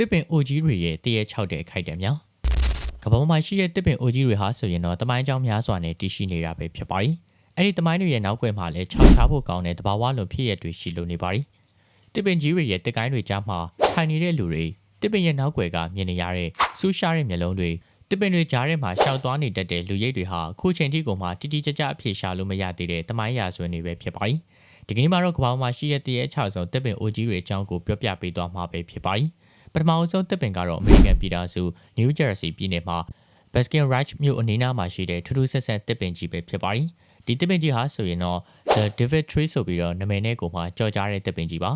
တစ်ပင်အိုကြီးတွေရဲ့တရေ6တဲ့အခိုက်အတန့်များကမ္ဘာမှာရှိတဲ့တစ်ပင်အိုကြီးတွေဟာဆိုရင်တော့တမိုင်းကြောင်းများစွာနဲ့တည်ရှိနေတာပဲဖြစ်ပါတယ်အဲ့ဒီတမိုင်းတွေရဲ့နောက်ွယ်မှာလည်းခြောက်ခြားဖို့ကောင်းတဲ့တဘာဝလွန်ဖြစ်ရတွေရှိလို့နေပါတယ်တစ်ပင်ကြီးတွေရဲ့တက်ကိုင်းတွေကြားမှာထိုင်နေတဲ့လူတွေတစ်ပင်ရဲ့နောက်ွယ်ကမြင်နေရတဲ့စူးရှားတဲ့မျက်လုံးတွေတစ်ပင်တွေကြားထဲမှာရှောက်သွားနေတတ်တဲ့လူရိပ်တွေဟာခုချိန်ထိကိုမှတိတိကျကျအဖြေရှာလို့မရသေးတဲ့တမိုင်းရာဇဝင်တွေပဲဖြစ်ပါတယ်ဒီကနေ့မှာတော့ကမ္ဘာမှာရှိတဲ့တရေ6ဆုံးတစ်ပင်အိုကြီးတွေအကြောင်းကိုပြောပြပေးသွားမှာပဲဖြစ်ပါတယ်ပထမဆုံးတစ်ပင်ကတော့အမေရိကန်ပြည်ထောင်စုနယူးဂျာစီပြည်နယ်မှာဘက်စကင်ရိုက်မြို့အနီးနားမှာရှိတဲ့ထူးထူးဆန်းဆန်းတစ်ပင်ကြီးပဲဖြစ်ပါတယ်ဒီတစ်ပင်ကြီးဟာဆိုရင်တော့ The David Tree ဆိုပြီးတော့နာမည်နဲ့ကိုမှကြော်ကြားတဲ့တစ်ပင်ကြီးပါ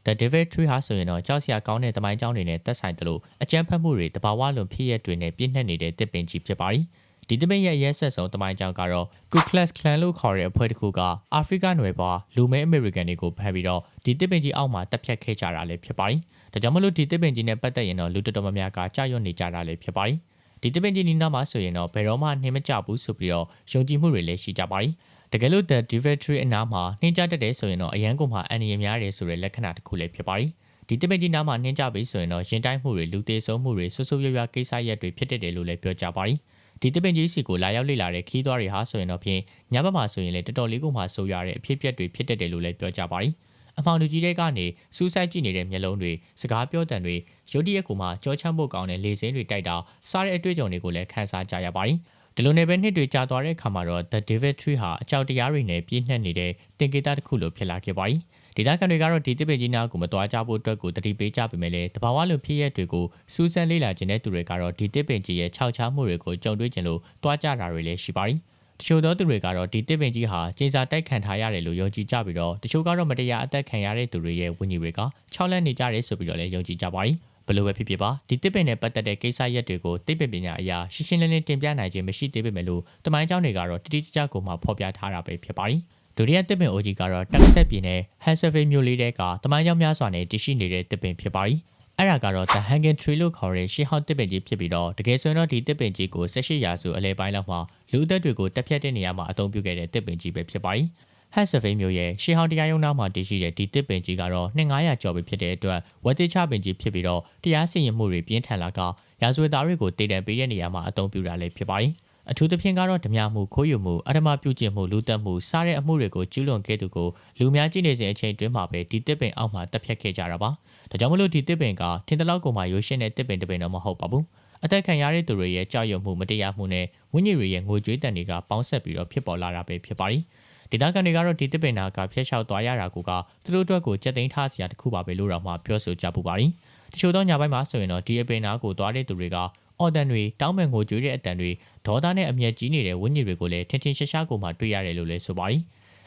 The David Tree ဟာဆိုရင်တော့ကြောက်စရာကောင်းတဲ့တမိုင်းကြောင်းတွေနဲ့သက်ဆိုင်တယ်လို့အကြမ်းဖက်မှုတွေတဘာဝလွန်ဖြစ်ရတွေနဲ့ပြည့်နှက်နေတဲ့တစ်ပင်ကြီးဖြစ်ပါတယ်ဒီတစ်ပင်ရဲ့ရဲဆက်ဆုံးတမိုင်းကြောင်းကတော့ Ku Klux Klan လို့ခေါ်တဲ့အဖွဲ့တစ်ခုကအာဖရိကနွယ်ဖွားလူမဲအမေရိကန်တွေကိုဖမ်းပြီးတော့ဒီတစ်ပင်ကြီးအောက်မှာတပ်ဖြတ်ခဲ့ကြတာလည်းဖြစ်ပါတယ်ဒါကြောင့်မလို့ဒီတစ်ပင်ကြီးနဲ့ပတ်သက်ရင်တော့လူတော်တော်များများကကြောက်ရွံ့နေကြတာလည်းဖြစ်ပါတယ်ဒီတစ်ပင်ကြီးနီးနားမှာဆိုရင်တော့ဘယ်တော့မှနှင်းမကြဘူးဆိုပြီးတော့ယုံကြည်မှုတွေလည်းရှိကြပါတယ်တကယ်လို့ The David Tree အနားမှာနှင်းကြတတ်တယ်ဆိုရင်တော့အရန်ကုန်မှာအန်ရည်များတယ်ဆိုတဲ့လက္ခဏာတစ်ခုလည်းဖြစ်ပါတယ်ဒီတစ်ပင်ကြီးနားမှာနှင်းကြပြီဆိုရင်တော့ရင်တိုင်းမှုတွေလူသေးဆုံးမှုတွေဆွဆွရွရွကိစ္စရက်တွေဖြစ်တယ်လို့လည်းပြောကြပါတယ်ဒီတစ်ပင်ကြီးစီကိုလာရောက်လေ့လာတဲ့ခီးသွားတွေဟာဆိုရင်တော့ဖြင့်ညဘက်မှာဆိုရင်လည်းတော်တော်လေးကိုမှဆိုးရတဲ့အဖြစ်အပျက်တွေဖြစ်တယ်လို့လည်းပြောကြပါတယ်အဖောင်လူကြီးတွေကနေစူးစိုက်ကြည့်နေတဲ့မျက်လုံးတွေစကားပြောတန်တွေရုတ်တရက်ကိုမှကြောချမ်းဖို့ကောင်းတဲ့လေစင်းတွေတိုက်တာစားတဲ့အတွေ့အကြုံတွေကိုလည်းခန်းစားကြရပါတယ်ဒီလိုနဲ့ပဲနှစ်တွေကြာသွားတဲ့အခါမှာတော့ The David Tree ဟာအကြောက်တရားတွေနဲ့ပြည့်နှက်နေတဲ့တင်ကေတတစ်ခုလိုဖြစ်လာခဲ့ပါတယ်ဒေတာကန်တွေကတော့ဒီတစ်ပင်ကြီးနားကိုမတွားကြဖို့အတွက်ကိုတတိပေးကြပေမဲ့လည်းတဘာဝလိုဖြစ်ရက်တွေကိုစူးစမ်းလေ့လာခြင်းတဲ့သူတွေကတော့ဒီတစ်ပင်ကြီးရဲ့ခြောက်ခြားမှုတွေကိုကြုံတွေ့ခြင်းလို့တွားကြတာတွေလည်းရှိပါတယ်တချို့သောသူတွေကတော့ဒီတစ်ပင်ကြီးဟာကျင်းစာတိုက်ခံထားရတယ်လို့ယုံကြည်ကြပြီးတော့တချို့ကတော့မတရားအသက်ခံရတဲ့သူတွေရဲ့ဝိညာဉ်တွေကခြောက်လန့်နေကြတယ်ဆိုပြီးတော့လည်းယုံကြည်ကြပါတယ်ဘယ်လိုပဲဖြစ်ဖြစ်ပါဒီတစ်ပင်နဲ့ပတ်သက်တဲ့ကိစ္စရက်တွေကိုသိပ္ပံပညာအရာရှင်းရှင်းလင်းလင်းတင်ပြနိုင်ခြင်းမရှိသေးပေမဲ့လို့တမိုင်းကြောင်းတွေကတော့တိတိကျကျကိုမှဖော်ပြထားတာပဲဖြစ်ပါတယ်ဒုတိယတစ်ပင်အိုကြီးကတော့တက်ဆက်ပြည်နယ်ဟန်ဆယ်ဗေးမြို့လေးတဲကတမိုင်းကြောင်းများစွာနဲ့တည်ရှိနေတဲ့တစ်ပင်ဖြစ်ပါတယ်အဲ့ဒါကတော့ The Hanging Tree လို့ခေါ်တဲ့ရှေးဟောင်းတစ်ပင်ကြီးဖြစ်ပြီးတော့တကယ်ဆိုရင်တော့ဒီတစ်ပင်ကြီးကို18ရာစုအလယ်ပိုင်းလောက်မှာလူအသက်တွေကိုတက်ဖြတ်တဲ့နေရာမှာအသုံးပြုခဲ့တဲ့တစ်ပင်ကြီးပဲဖြစ်ပါတယ်ဟန်ဆယ်ဗေးမြို့ရဲ့ရှေးဟောင်းတရားရုံးနားမှာတည်ရှိတဲ့ဒီတစ်ပင်ကြီးကတော့2900ကျော်ပဲဖြစ်တဲ့အတွက်ဝက်တိချပင်ကြီးဖြစ်ပြီးတော့တရားစီရင်မှုတွေပြင်းထန်လာကရာဇဝတ်သားတွေကိုတည်တံပေးတဲ့နေရာမှာအသုံးပြုတာလည်းဖြစ်ပါတယ်အထူးသဖြင့်ကတော့ဓမြမှုခိုးယူမှုအဓမ္မပြုကျင့်မှုလူတက်မှုစားတဲ့အမှုတွေကိုကျူးလွန်ခဲ့သူကိုလူများကြည့်နေစဉ်အချိန်တွင်းမှာပဲဒီတစ်ပင်အောက်မှာတက်ဖြတ်ခဲ့ကြတာပါဒါကြောင့်မလို့ဒီတစ်ပင်ကထင်တလောက်ကိုမှရိုးရှင်းတဲ့တစ်ပင်တစ်ပင်တော့မဟုတ်ပါဘူးအသက်ခံရတဲ့သူတွေရဲ့ကြောက်ရွံ့မှုမတရားမှုနဲ့ဝိညာဉ်တွေရဲ့ငိုကြွေးတန်တွေကပေါင်းဆက်ပြီးတော့ဖြစ်ပေါ်လာတာပဲဖြစ်ပါတယ်ဒေတာကန်တွေကတော့ဒီတစ်ပင်နာကဖျက်လျှောက်သွားရတာကိုကသူတို့အတွက်ကိုကြက်သိမ်းထားစရာတစ်ခုပါပဲလို့တော့မှပြောဆိုကြပူပါတယ်တချို့သောညပိုင်းမှာဆိုရင်တော့ဒီအပင်နာကိုသွားတဲ့သူတွေကအော်တန်တွေတောင်းပန်ငိုကြွေးတဲ့အတန်တွေဒေါသနဲ့အမျက်ကြီးနေတဲ့ဝိညာဉ်တွေကိုလည်းထင်ထင်ရှားရှားကိုမှတွေ့ရတယ်လို့လည်းဆိုပါတယ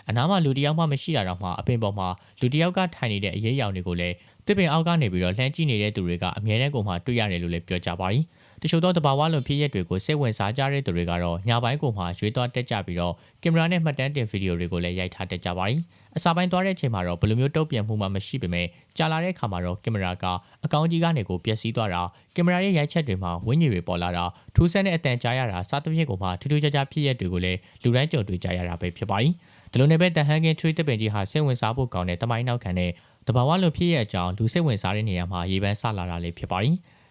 ်အနားမှာလူတယောက်မှမရှိတာတော့မှအပင်ပေါ်မှာလူတယောက်ကထိုင်နေတဲ့အရေးအယောင်တွေကိုလည်းတစ်ပင်အောက်ကနေပြီးတော့လှမ်းကြည့်နေတဲ့သူတွေကအမြဲတမ်းကိုမှတွေ့ရတယ်လို့လည်းပြောကြပါတယ်တချို့သောတဘာဝလွန်ဖြစ်ရက်တွေကိုစိတ်ဝင်စားကြတဲ့သူတွေကတော့ညပိုင်းကိုမှရွေးသွားတက်ကြပြီးတော့ကင်မရာနဲ့မှတ်တမ်းတင်ဗီဒီယိုတွေကိုလည်းရိုက်ထားတတ်ကြပါတယ်အစာပိုင်းသွားတဲ့အချိန်မှာတော့ဘယ်လိုမျိုးတုံ့ပြန်မှုမှမရှိပေမဲ့ကြာလာတဲ့အခါမှာတော့ကင်မရာကအကောင့်ကြီးကနေကိုပျက်စီးသွားတာကင်မရာရဲ့ရိုက်ချက်တွေမှာဝိညာဉ်တွေပေါ်လာတာထူးဆန်းတဲ့အတန်ကြားရတာစသဖြင့်ကိုမှထူးထူးခြားခြားဖြစ်ရက်တွေကိုလည်းလူတိုင်းကြုံတွေ့ကြရတာပဲဖြစ်ပါတယ်ဒီလိုနဲ့ပဲ The Hanging Tree တစ်ပင်ကြီးဟာစိတ်ဝင်စားဖို့ကောင်းတဲ့တမိုင်းနောက်ခံတဲ့တဘာဝလွန်ဖြစ်ရက်အကြောင်းလူစိတ်ဝင်စားတဲ့နေရာမှာရေပန်းဆလာတာလည်းဖြစ်ပါတယ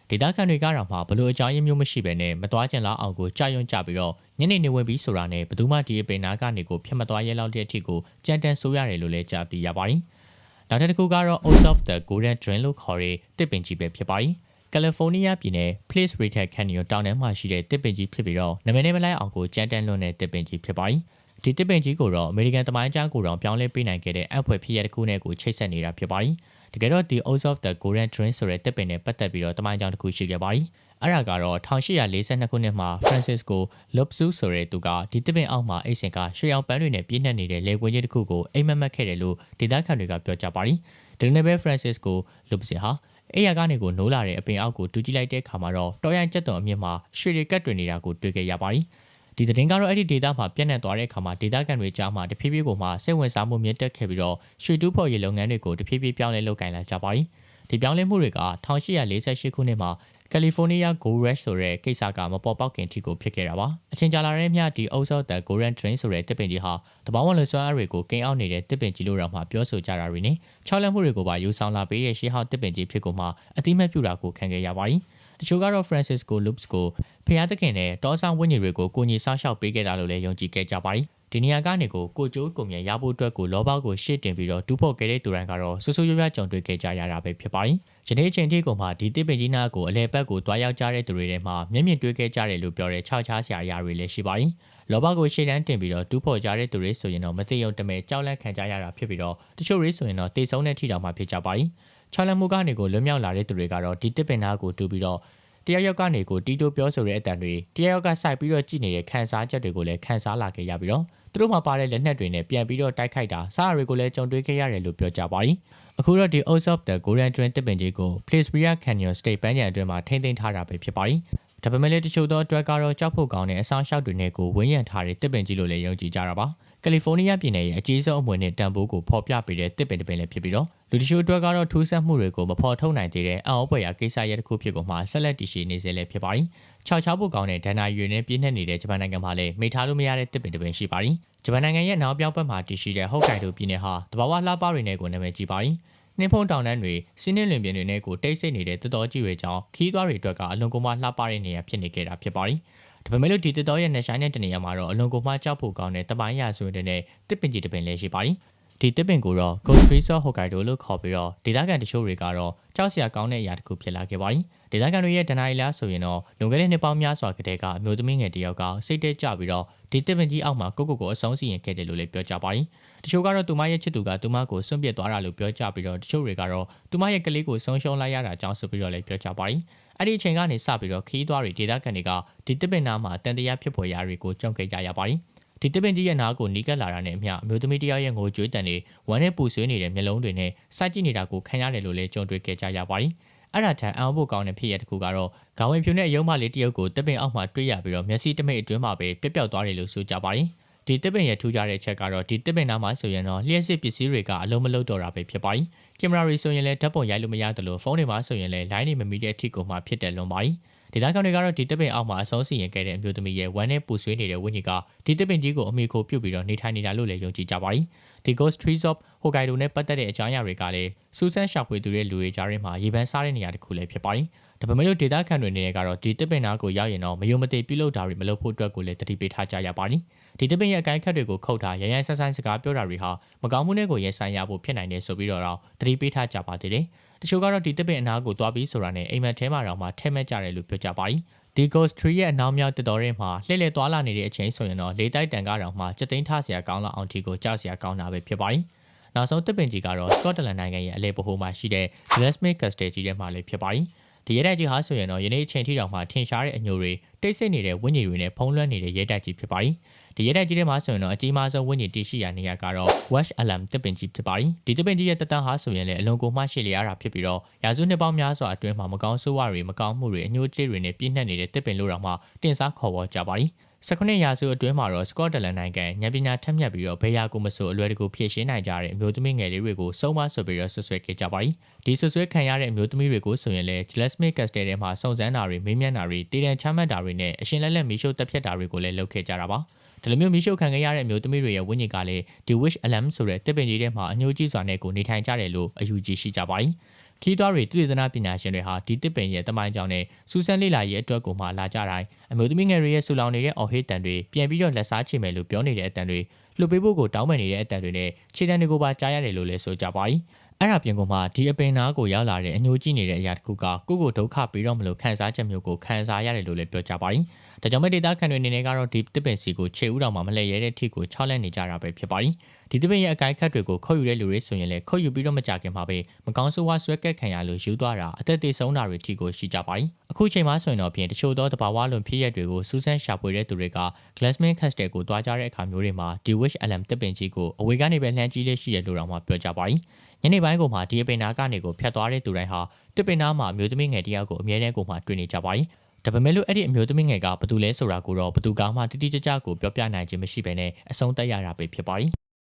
်ဒေတာကန်တွေကတော့မှဘလို့အကြောင်းရင်းမျိုးမရှိဘဲနဲ့မသွားကျင်လောက်အောင်ကိုကြာရွံ့ကြပြီးတော့ညနေနေဝင်ပြီးဆိုတာနဲ့ဘယ်သူမှဒီအပင်နာကနေကိုဖျက်မသွားရဲလောက်တဲ့အထိကိုကြမ်းတမ်းဆိုးရတယ်လို့လည်းကြားသိရပါတယ်။နောက်တစ်ခုကတော့ Oaks of the Golden Drain လို့ခေါ်တဲ့တစ်ပင်ကြီးပဲဖြစ်ပါတယ်။ကယ်လီဖိုးနီးယားပြည်နယ် Place Retail Canyon တောင်ထဲမှာရှိတဲ့တစ်ပင်ကြီးဖြစ်ပြီးတော့နာမည်နဲ့မလိုက်အောင်ကိုကြမ်းတမ်းလွန်းတဲ့တစ်ပင်ကြီးဖြစ်ပါတယ်။ဒီတစ်ပင်ကြီးကိုတော့အမေရိကန်သမိုင်းကျမ်းကိုတော့ပြောင်းလဲပေးနိုင်ခဲ့တဲ့အဖွဲဖြစ်ရတစ်ခုနဲ့ကိုချိတ်ဆက်နေတာဖြစ်ပါတယ်။တကယ်တော့ဒီ Oaks of the Golden Drain ဆိုတဲ့တစ်ပင်နဲ့ပတ်သက်ပြီးတော့တမိုင်းကြောင်းတစ်ခုရှိခဲ့ပါတယ်။အဲ့ဒါကတော့1842ခုနှစ်မှာ Francisco Lopsu ဆိုတဲ့သူကဒီတစ်ပင်အောက်မှာအိတ်စင်ကရွှေအောင်ပန်းတွေနဲ့ပြည့်နှက်နေတဲ့လေကွင်းကြီးတစ်ခုကိုအိမ်မက်မက်ခဲ့တယ်လို့ဒေသခံတွေကပြောကြပါတယ်။ဒီနေ့ပဲ Francisco Lopsu ဟာအဲ့ရကနေကိုနိုးလာတဲ့အပင်အောက်ကိုတူးကြည့်လိုက်တဲ့အခါမှာတော့တော်ရိုင်းကျက်သွန်အမြင့်မှာရွှေတွေကတ်တွင်နေတာကိုတွေ့ခဲ့ရပါတယ်။ဒီသတင်းကတော့အဲ့ဒီဒေတာမှာပြန့်နှံ့သွားတဲ့အခါမှာဒေတာကန်တွေကြားမှာတဖြည်းဖြည်းကိုမှစိတ်ဝင်စားမှုမြင့်တက်ခဲ့ပြီးတော့ရွှေတူးဖော်ရေးလုပ်ငန်းတွေကိုတဖြည်းဖြည်းပြောင်းလဲလုပ်ကိုင်လာကြပါတယ်။ဒီပြောင်းလဲမှုတွေက1848ခုနှစ်မှာ ကယ်လီဖိုးနီးယား Gold Rush ဆိုတဲ့ကိစ္စကမပေါ်ပေါက်ခင်ထိကိုဖြစ်ခဲ့တာပါအချိန်ကြာလာတဲ့မြဒီ Also the Golden Train ဆိုတဲ့တစ်ပင်ကြီးဟာတဘာဝလွန်စွမ်းအားတွေကိုကိန်းအောင်နေတဲ့တစ်ပင်ကြီးလို့တော့မှပြောဆိုကြတာတွေနဲ့ချောက်လက်မှုတွေကိုပါယူဆောင်လာပေးတဲ့ရှေးဟောင်းတစ်ပင်ကြီးဖြစ်ကိုမှအတိမတ်ပြူတာကိုခံခဲ့ရပါတယ်တချို့ကတော့ Francisco Loops ကိုဖျားသခင်နဲ့တောဆောင်ဝိညာဉ်တွေကိုကိုကြီးဆောက်ရှောက်ပေးခဲ့တာလို့လည်းယုံကြည်ခဲ့ကြပါတယ်ဒီနေရာကနေကိုကျိုးကိုမြရဖို့အတွက်ကိုလောဘကိုရှေ့တင်ပြီးတော့တူးဖို့ခဲ့တဲ့သူတိုင်းကတော့ဆူဆူရွရွကြုံတွေ့ခဲ့ကြရတာပဲဖြစ်ပါတယ်။ယနေ့ချိန်ထိကိုမှဒီတစ်ပင်ကြီးနာကိုအလဲပတ်ကိုတွားရောက်ကြတဲ့သူတွေထဲမှာမျက်မြင်တွေ့ခဲ့ကြတယ်လို့ပြောတဲ့ခြောက်ခြားစရာအရာတွေလည်းရှိပါတယ်။လောဘကိုရှေ့တန်းတင်ပြီးတော့တူးဖို့ကြတဲ့သူတွေဆိုရင်တော့မသိရုံတမဲကြောက်လန့်ခံကြရတာဖြစ်ပြီးတော့တချို့တွေဆိုရင်တော့တေဆုံးတဲ့ထိတောင်မှဖြစ်ကြပါတယ်။ချောက်လန့်မှုကနေကိုလွတ်မြောက်လာတဲ့သူတွေကတော့ဒီတစ်ပင်နာကိုတူးပြီးတော့တယောက်ယောက်ကနေကိုတီတိုပြောဆိုတဲ့အတန်တွေတယောက်ယောက်ကစိုက်ပြီးတော့ကြည်နေတဲ့ခန်းစားချက်တွေကိုလည်းခန်းစားလာခဲ့ရပြီးတော့သူတို့မှာပါတဲ့လက်နက်တွေနဲ့ပြန်ပြီးတော့တိုက်ခိုက်တာစားရတွေကိုလည်းကြုံတွေ့ခဲ့ရတယ်လို့ပြောကြပါတယ်အခုတော့ဒီ Also the Golden Train တစ်ပင်ကြီးကို Placeria Canyon State ပန်းခြံအတွင်းမှာထိန်းသိမ်းထားတာပဲဖြစ်ပါတယ်ဒါပေမဲ့လည်းတချို့သောအတွက်ကတော့ကြောက်ဖို့ကောင်းတဲ့အဆောင်ရှောက်တွေနဲ့ကိုဝန်းရံထားတဲ့တစ်ပင်ကြီးလို့လည်းယုံကြည်ကြတာပါကယ်လီဖိုးနီးယားပြည်နယ်ရဲ့အကြီးဆုံးအမွေနဲ့တန်ဖိုးကိုဖော်ပြပေးတဲ့တစ်ပင်တစ်ပင်လည်းဖြစ်ပြီးတော့လူတချို့အတွက်ကတော့ထူးဆန်းမှုတွေကိုမဖော်ထုတ်နိုင်သေးတဲ့အံ့ဩဖွယ်ရာကိစ္စရပ်တစ်ခုဖြစ်ကုန်မှဆက်လက်တည်ရှိနေစေလည်းဖြစ်ပါတယ်။ခြောက်ချောက်ဖို့ကောင်းတဲ့ဒဏ္ဍာရီနဲ့ပြည့်နှက်နေတဲ့ဂျပန်နိုင်ငံမှာလည်းမိထားလို့မရတဲ့တစ်ပင်တစ်ပင်ရှိပါတယ်။ဂျပန်နိုင်ငံရဲ့နောက်ပြောင်းဘက်မှာတည်ရှိတဲ့ဟော့ကိုင်ဒိုပြည်နယ်ဟာတဘာဝလှပတွေနဲ့ကိုနာမည်ကြီးပါတယ်။နှင်းဖုံးတောင်တန်းတွေစီးနှင်းလွင်ပြင်တွေနဲ့ကိုတိတ်ဆိတ်နေတဲ့တတော်ကြီးတွေကြောင့်ခီးသွားတွေအတွက်ကအလွန်ကိုမှလှပတဲ့နေရာဖြစ်နေခဲ့တာဖြစ်ပါတယ်။ဒါပေမဲ့လို့ဒီတစ်တော်ရဲ့နှဆိုင်တဲ့တနေရာမှာတော့အလွန်ကိုမှကြောက်ဖို့ကောင်းတဲ့တပိုင်းရာဆိုတဲ့တစ်ပင်ကြီးတစ်ပင်လည်းရှိပါတယ်။ဒီတစ်ပင်ကိုတော့ Ghost Resort Hokkaido လို့ခေါ်ပြီးတော့ဒေသခံတချို့တွေကတော့ကြောက်စရာကောင်းတဲ့အရာတစ်ခုဖြစ်လာခဲ့ပါတယ်။ဒေသခံတွေရဲ့ဒဏ္ဍာရီလားဆိုရင်တော့လွန်ခဲ့တဲ့နှစ်ပေါင်းများစွာကတည်းကအမျိုးသမီးငယ်တစ်ယောက်ကစိတ်တဲကျပြီးတော့ဒီတစ်ပင်ကြီးအောက်မှာကိုအဆုံးစီရင်ခဲ့တယ်လို့လည်းပြောကြပါတယ်။တချို့ကတော့သူမရဲ့ချစ်သူကသူမကိုစွန့်ပစ်သွားတာလို့ပြောကြပြီးတော့တချို့တွေကတော့သူမရဲ့ကလေးကိုဆုံးရှုံးလိုက်ရတာကြောင့်ဆိုပြီးတော့လည်းပြောကြပါတယ်။အဲ့ဒီအချိန်ကနေစပြီးတော့ခီးသွားတွေဒေသခံတွေကဒီတစ်ပင်နားမှာတန်တရားဖြစ်ပေါ်ရာတွေကိုကြုံခဲ့ကြရပါတယ်။ဒီတစ်ပင်ကြီးရဲ့နားကိုနီးကပ်လာတာနဲ့အမျှအမျိုးသမီးတယောက်ရဲ့ငိုကြွေးတန်တွေဝမ်းနဲ့ပူဆွေးနေတဲ့မျက်လုံးတွေနဲ့စိုက်ကြည့်နေတာကိုခံရတယ်လို့လည်းကြုံတွေ့ခဲ့ကြရပါတယ်။အဲ့ဒါထက်အံ့ဩဖို့ကောင်းတဲ့ဖြစ်ရပ်တစ်ခုကတော့ခေါင်းဝင်ဖြူနဲ့အယုံမလေးတယောက်ကိုတစ်ပင်အောက်မှာတွေ့ရပြီးတော့မျက်စိတမိတ်အတွင်းမှာပဲပြက်ပြောက်သွားတယ်လို့ဆိုကြပါတယ်။ဒီတစ်ပင်ရဲ့ထူးခြားတဲ့ချက်ကတော့ဒီတစ်ပင်နားမှာဆိုရင်တော့လျှက်စစ်ပစ္စည်းတွေကအလုံးမလုံးတော့တာပဲဖြစ်ပါတယ်။ကင်မရာတွေဆိုရင်လည်းဓာတ်ပုံရိုက်လို့မရတယ်လို့ဖုန်းတွေမှာဆိုရင်လည်း line တွေမမီတဲ့အထိကိုမှဖြစ်တယ်လွန်ပါတယ်။ဒေသခံတွေကတော့ဒီတစ်ပင်အောက်မှာအဆုံးစီရင်ခဲ့တဲ့အမျိုးသမီးရဲ့ဝမ်းနဲ့ပူဆွေးနေတဲ့ဝိညာဉ်ကဒီတစ်ပင်ကြီးကိုအမိခိုပြုတ်ပြီးတော့နေထိုင်နေတာလို့လည်းယုံကြည်ကြပါတယ်။ဒီ Ghost Trees of Hokkaido နဲ့ပတ်သက်တဲ့အကြောင်းအရာတွေကလည်းစူးစမ်းရှာဖွေသူတွေလူတွေကြားထဲမှာရေပန်းစားတဲ့နေရာတစ်ခုလည်းဖြစ်ပါတယ်။ဒါပေမဲ့လို့ဒေသခံတွေနေနဲ့ကတော့ဒီတစ်ပင်နာကိုရောက်ရင်တော့မယုံမသိပြုလုပ်တာတွေမလုပ်ဖို့အတွက်ကိုလည်းတတိပေးထားကြရပါတယ်။ဒီတစ်ပင်ရဲ့အကိုင်းခတ်တွေကိုခုတ်ထားရရဆန်းဆန်းစကားပြောတာတွေဟာမကောင်းမှုတွေကိုရင်ဆိုင်ရဖို့ဖြစ်နိုင်တယ်ဆိုပြီးတော့တတိပေးထားကြပါသေးတယ်။တချို့ကတော့ဒီတစ်ပင်အနာကိုတွားပြီးဆိုတာနဲ့အိမ်မက်ထဲမှာတော့မှထဲမဲ့ကြတယ်လို့ပြောကြပါတယ်။ဒီ Ghost Tree ရဲ့အနောက်မြောက်တော်ရဲမှာလှည့်လည်သွားလာနေတဲ့အချိန်ဆိုရင်တော့လေတိုက်တန်ကားတောင်မှစက်သိန်းထားစရာကောင်းလောက်အောင်ဒီကိုကြောက်စရာကောင်းတာပဲဖြစ်ပါတယ်။နောက်ဆုံးတစ်ပင်ကြီးကတော့ Scotland နိုင်ငံရဲ့အလဲပဟိုမှာရှိတဲ့ Glasmith Castle ကြီးထဲမှာလည်းဖြစ်ပါတယ်။ဒီရဲတိုက်ကြီးဟာဆိုရင်တော့ယနေ့အချိန်ထိတောင်မှထင်ရှားတဲ့အညိုတွေတိတ်ဆိတ်နေတဲ့ဝိညာဉ်တွေနဲ့ဖုံးလွှမ်းနေတဲ့ရဲတိုက်ကြီးဖြစ်ပါတယ်။ဒီရဲတိုက်ကြီးထဲမှာဆိုရင်တော့အကြီးမားဆုံးဝိညာဉ်တည်ရှိရာနေရာကတော့ Wash Alam တစ်ပင်ကြီးဖြစ်ပါတယ်။ဒီတစ်ပင်ကြီးရဲ့တက်တန်းဟာဆိုရင်လည်းအလွန်ကိုမှရှိလျားတာဖြစ်ပြီးတော့ရာစုနှစ်ပေါင်းများစွာအတွင်းမှာမကောင်းဆိုးဝါးတွေမကောင်းမှုတွေအညှိုးကြေးတွေနဲ့ပြည့်နှက်နေတဲ့တစ်ပင်လို့တောင်မှတင်စားခေါ်ဝေါ်ကြပါတယ်။19ရာစုအတွင်းမှာတော့စကော့တလန်နိုင်ငံဉာဏ်ပညာထက်မြက်ပြီးတော့ဘေးရာကိုမဆိုအလွယ်တကူဖြည့်ရှင်းနိုင်ကြတဲ့အမျိုးသမီးငယ်လေးတွေကိုစုံမဆိုပြီးတော့ဆွဆွဲခဲ့ကြပါတယ်။ဒီဆွဆွဲခံရတဲ့အမျိုးသမီးတွေကိုဆိုရင်လည်း Glasmith Castle ထဲမှာစုံစမ်းတာတွေမေးမြန်းတာတွေတည်တံ့ချမှတ်တာတွေနဲ့အရှင်လက်လက်မီးရှို့တပ်ဖြတ်တာတွေကိုလည်းလုပ်ခဲ့ကြတာပါ။ဒီလိုမျိုးမီးရှို့ခံခဲ့ရတဲ့အမျိုးသမီးတွေရဲ့ဝိညာဉ်ကလည်းဒီ Wish Alam ဆိုတဲ့တစ်ပင်ကြီးထဲမှာအညှိုးကြီးစွာနဲ့ကိုနေထိုင်ကြတယ်လို့အယူကြီးရှိကြပါတယ်။ခီးသွားတွေသူတေသနာပညာရှင်တွေဟာဒီတစ်ပင်ရဲ့တမိုင်းကြောင်းနဲ့စူးစမ်းလေ့လာရေးအတွက်ကိုမှလာကြတိုင်းအမျိုးသမီးငယ်တွေရဲ့ဆူလောင်နေတဲ့အော်ဟေးတန်တွေပြန်ပြီးတော့လက်စားချေမယ်လို့ပြောနေတဲ့အတန်တွေလှုပ်ပေးဖို့ကိုတောင်းပန်နေတဲ့အတန်တွေနဲ့ခြေတံတွေကိုပါကြားရတယ်လို့လည်းဆိုကြပါတယ်။အဲ့ဒါပြင်ကုန်မှာဒီအပင်နာကိုရောက်လာတဲ့အညှိုးကြီးနေတဲ့အရာတစ်ခုကကိုဒုက္ခပြီးတော့မလို့ခံစားချက်မျိုးကိုခံစားရတယ်လို့လည်းပြောကြပါတယ်။ဒါကြောင့်မဲ့ဒေတာခံတွေအနေနဲ့ကတော့ဒီတစ်ပင်စီကိုခြေဥတော်မှာမလှည့်ရဲတဲ့အထိကိုချောက်လက်နေကြတာပဲဖြစ်ပါတယ်။ဒီတစ်ပင်ရဲ့အကိုက်ခတ်တွေကိုခုတ်ယူတဲ့လူတွေဆိုရင်လည်းခုတ်ယူပြီးတော့မကြခင်မှာပဲမကောင်းဆိုးဝါးဆွဲကက်ခံရလို့ယူသွားတာအသက်သေဆုံးတာတွေထိကိုရှိကြပါတယ်။အခုချိန်မှာဆိုရင်တော့ပြင်တချို့သောတဘာဝလွန်ဖြစ်ရက်တွေကိုစူးစမ်းရှာဖွေတဲ့သူတွေက Glasmith Castle ကိုတွားကြတဲ့အခါမျိုးတွေမှာ The Wish Alam တစ်ပင်ကြီးကိုအဝေးကနေပဲလှမ်းကြည့်လေးရှိရလို့တော့မှပြောကြပါတယ်။ညနေပိုင်းကိုမှဒီအပင်နာကနေကိုဖြတ်သွားတဲ့သူတိုင်းဟာတစ်ပင်နာမှာအမျိုးသမီးငယ်တယောက်ကိုအမြဲတမ်းကိုမှတွေ့နေကြပါတယ်။ဒါပေမဲ့လို့အဲ့ဒီအမျိုးသမီးငယ်ကဘသူလဲဆိုတာကိုတော့ဘသူကမှတိတိကျကျကိုပြောပြနိုင်ခြင်းမရှိဘဲနဲ့အဆုံးသတ်ရတာပဲဖြစ်ပါတယ်။